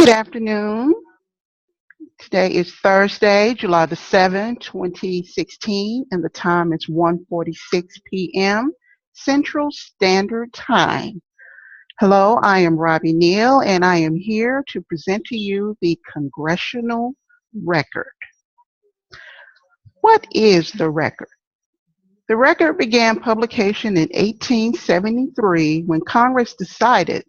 Good afternoon. Today is Thursday, July the 7th, 2016, and the time is 1:46 p.m. Central Standard Time. Hello, I am Robbie Neal, and I am here to present to you the Congressional Record. What is the record? The record began publication in 1873 when Congress decided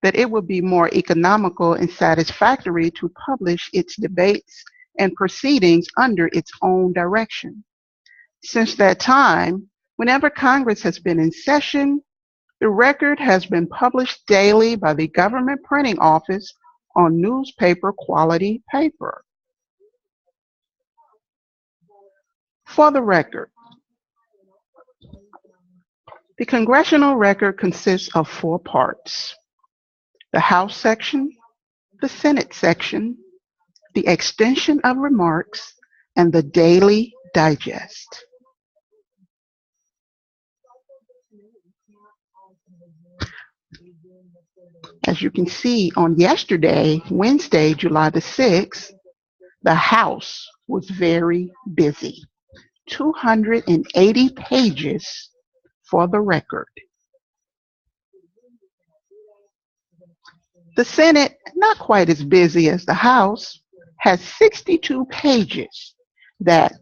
that it would be more economical and satisfactory to publish its debates and proceedings under its own direction. Since that time, whenever Congress has been in session, the record has been published daily by the government printing office on newspaper quality paper. For the record, the Congressional Record consists of 4 parts: the House section, the Senate section, the extension of remarks, and the Daily Digest. As you can see, on yesterday, Wednesday, July the 6th, the House was very busy. 280 pages for the record. The Senate, not quite as busy as the House, has 62 pages that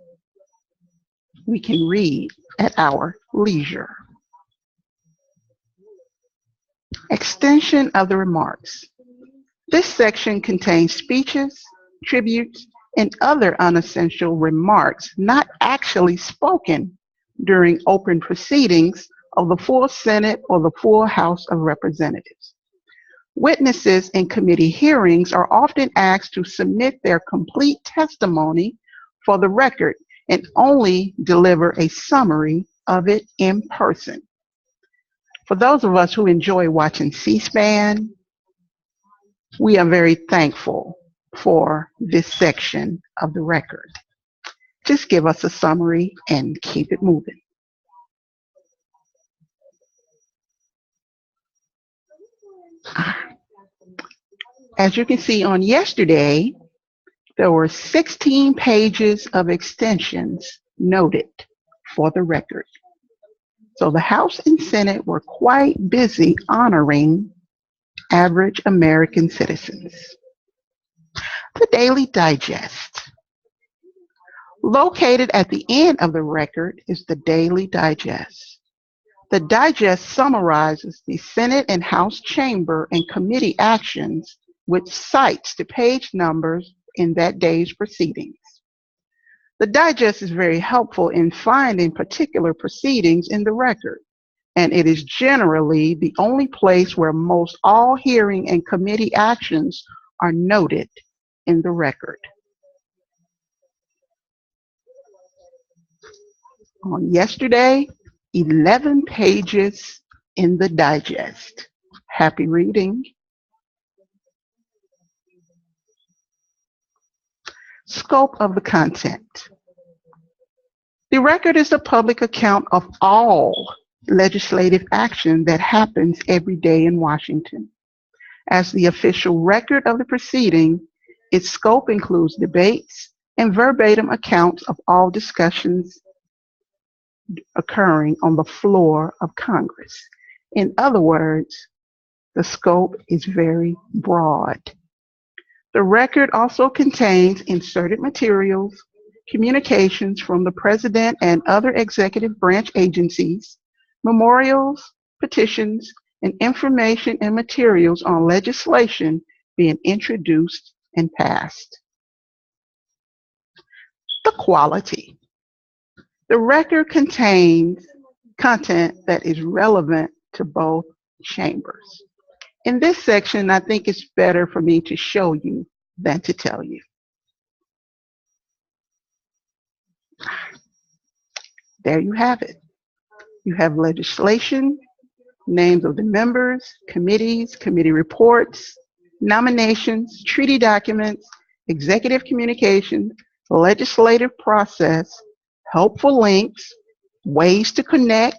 we can read at our leisure. Extension of the remarks. This section contains speeches, tributes, and other unessential remarks not actually spoken during open proceedings of the full Senate or the full House of Representatives. Witnesses in committee hearings are often asked to submit their complete testimony for the record and only deliver a summary of it in person. For those of us who enjoy watching C-SPAN, we are very thankful for this section of the record. Just give us a summary and keep it moving. As you can see, on yesterday, there were 16 pages of extensions noted for the record. So the House and Senate were quite busy honoring average American citizens. The Daily Digest. Located at the end of the record is the Daily Digest. The digest summarizes the Senate and House chamber and committee actions with cites to page numbers in that day's proceedings. The digest is very helpful in finding particular proceedings in the record, and it is generally the only place where most all hearing and committee actions are noted in the record. On yesterday, 11 pages in the digest. Happy reading. Scope of the content. The record is a public account of all legislative action that happens every day in Washington. As the official record of the proceeding, its scope includes debates and verbatim accounts of all discussions occurring on the floor of Congress. In other words, the scope is very broad. The record also contains inserted materials, communications from the President and other executive branch agencies, memorials, petitions, and information and materials on legislation being introduced and passed. The quality. The record contains content that is relevant to both chambers. In this section, I think it's better for me to show you than to tell you. There you have it. You have legislation, names of the members, committees, committee reports, nominations, treaty documents, executive communication, legislative process, helpful links, ways to connect,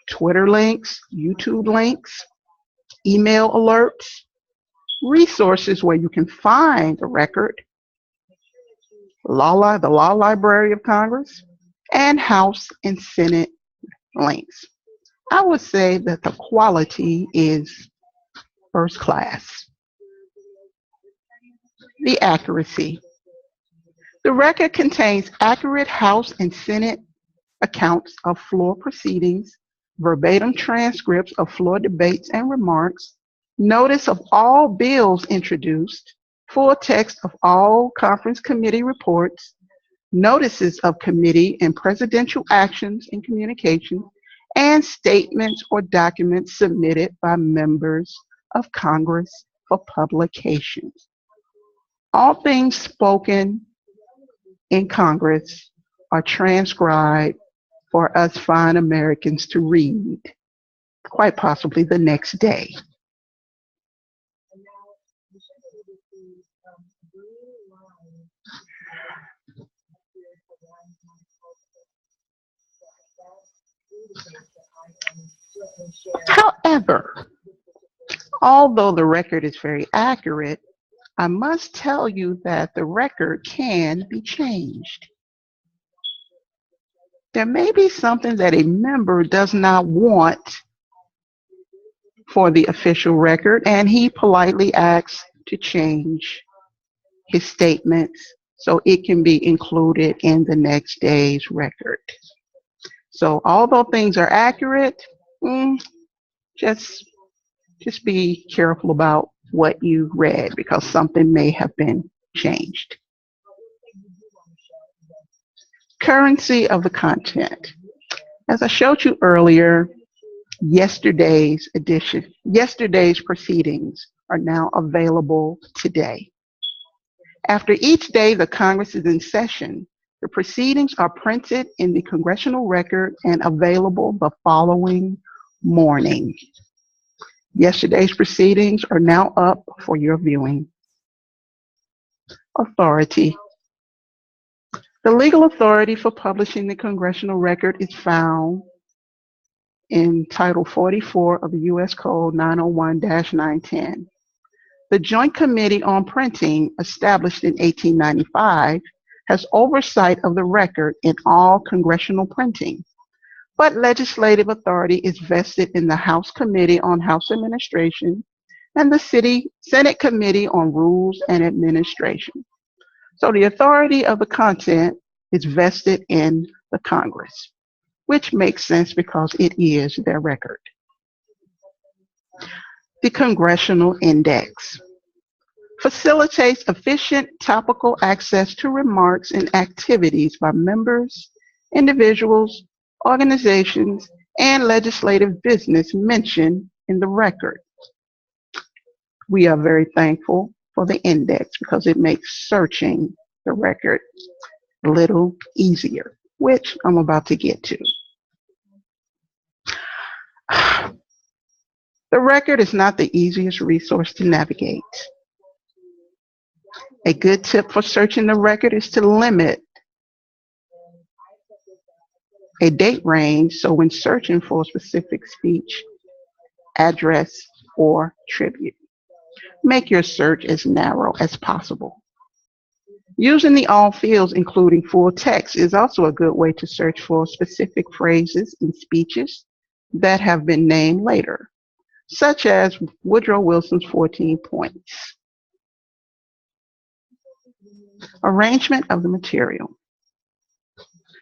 Twitter links, YouTube links, email alerts, resources where you can find the record, the Law Library of Congress, and House and Senate links. I would say that the quality is first class. The accuracy. The record contains accurate House and Senate accounts of floor proceedings, verbatim transcripts of floor debates and remarks, notice of all bills introduced, full text of all conference committee reports, notices of committee and presidential actions and communications, and statements or documents submitted by members of Congress for publication. All things spoken in Congress are transcribed for us fine Americans to read, quite possibly the next day. However, although the record is very accurate, I must tell you that the record can be changed. There may be something that a member does not want for the official record, and he politely asks to change his statements so it can be included in the next day's record. So although things are accurate, just be careful about what you read because something may have been changed. Currency of the content. As I showed you earlier, yesterday's proceedings are now available today. After each day the Congress is in session, the proceedings are printed in the Congressional Record and available the following morning. Yesterday's proceedings are now up for your viewing. Authority. The legal authority for publishing the Congressional Record is found in Title 44 of the U.S. Code 901-910. The Joint Committee on Printing, established in 1895, has oversight of the record in all congressional printing, but legislative authority is vested in the House Committee on House Administration and the Senate Committee on Rules and Administration. So the authority of the content is vested in the Congress, which makes sense because it is their record. The Congressional Index facilitates efficient topical access to remarks and activities by members, individuals, organizations, and legislative business mentioned in the record. We are very thankful for the index because it makes searching the record a little easier, which I'm about to get to. The record is not the easiest resource to navigate. A good tip for searching the record is to limit a date range so when searching for a specific speech, address, or tribute, make your search as narrow as possible. Using the all fields, including full text, is also a good way to search for specific phrases in speeches that have been named later, such as Woodrow Wilson's 14 points. Arrangement of the material.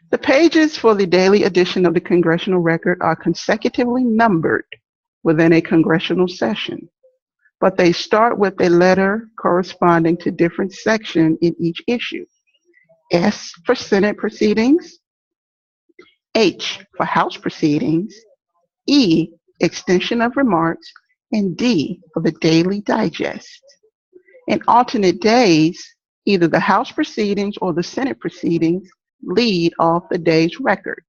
The pages for the daily edition of the Congressional Record are consecutively numbered within a congressional session, but they start with a letter corresponding to different sections in each issue. S for Senate proceedings, H for House proceedings, E, extension of remarks, and D for the Daily Digest. In alternate days, either the House proceedings or the Senate proceedings lead off the day's record,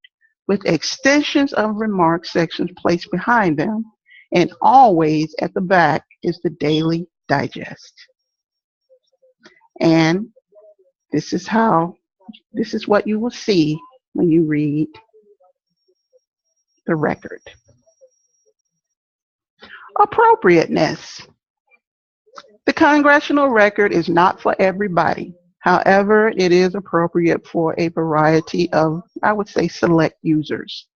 with extensions of remarks sections placed behind them, and always at the back is the Daily Digest. And this is what you will see when you read the record. Appropriateness. The Congressional Record is not for everybody. However, it is appropriate for a variety of, I would say, select users.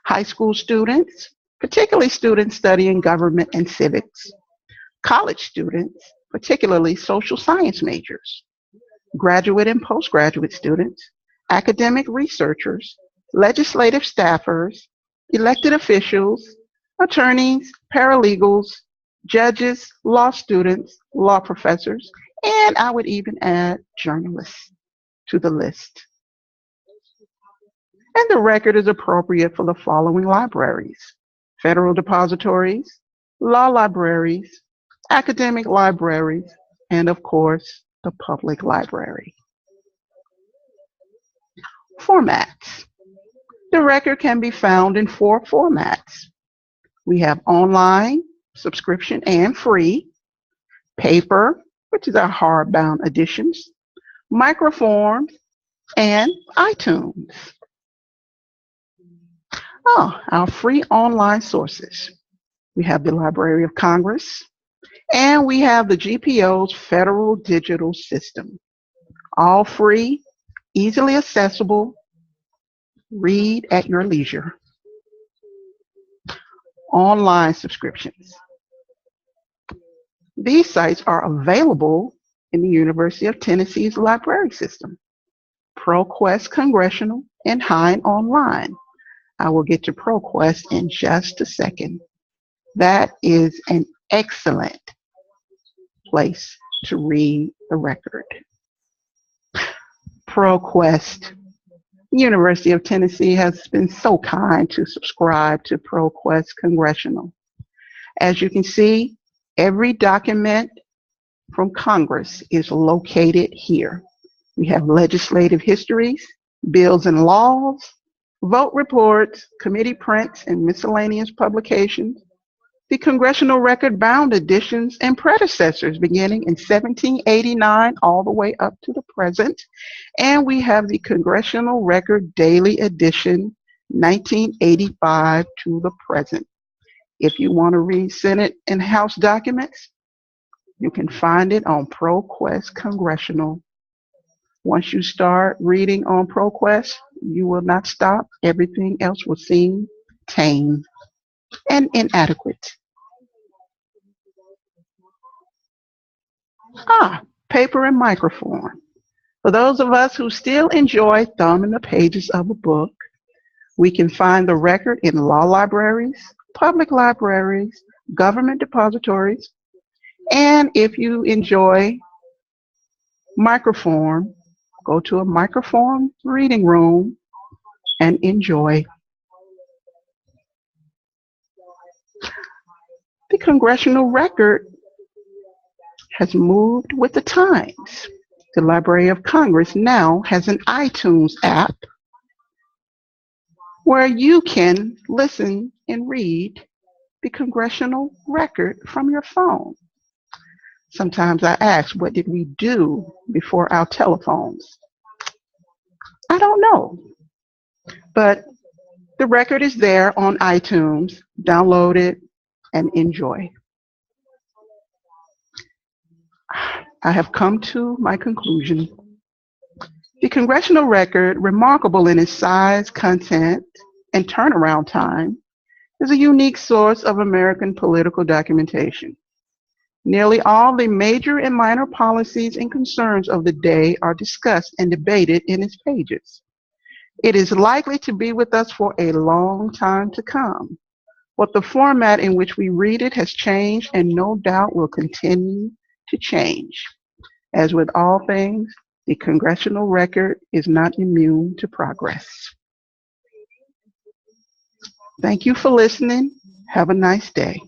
High school students, particularly students studying government and civics. College students, particularly social science majors. Graduate and postgraduate students, academic researchers, legislative staffers, elected officials, attorneys, paralegals, judges, law students, law professors, and I would even add journalists to the list. And the record is appropriate for the following libraries: federal depositories, law libraries, academic libraries, and of course, the public library. Formats. The record can be found in 4 formats. We have online, subscription and free, paper, which is our hardbound editions, microform, and iTunes. Our free online sources. We have the Library of Congress, and we have the GPO's Federal Digital System. All free, easily accessible, read at your leisure. Online subscriptions. These sites are available in the University of Tennessee's library system: ProQuest Congressional and Hein Online. I will get to ProQuest in just a second. That is an excellent place to read the record. ProQuest. University of Tennessee has been so kind to subscribe to ProQuest Congressional. As you can see, every document from Congress is located here. We have legislative histories, bills and laws, vote reports, committee prints, and miscellaneous publications, the Congressional Record bound editions and predecessors beginning in 1789 all the way up to the present. And we have the Congressional Record Daily Edition, 1985 to the present. If you want to read Senate and House documents, you can find it on ProQuest Congressional. Once you start reading on ProQuest, you will not stop. Everything else will seem tame and inadequate. Paper and microform. For those of us who still enjoy thumbing the pages of a book, we can find the record in law libraries, public libraries, government depositories, and if you enjoy microform, go to a microform reading room and enjoy. The Congressional Record has moved with the times. The Library of Congress now has an iTunes app where you can listen and read the Congressional Record from your phone. Sometimes I ask, what did we do before our telephones? I don't know. But the record is there on iTunes. Download it and enjoy. I have come to my conclusion. The Congressional Record, remarkable in its size, content, and turnaround time, is a unique source of American political documentation. Nearly all the major and minor policies and concerns of the day are discussed and debated in its pages. It is likely to be with us for a long time to come, but the format in which we read it has changed and no doubt will continue to change. As with all things, the Congressional Record is not immune to progress. Thank you for listening. Have a nice day.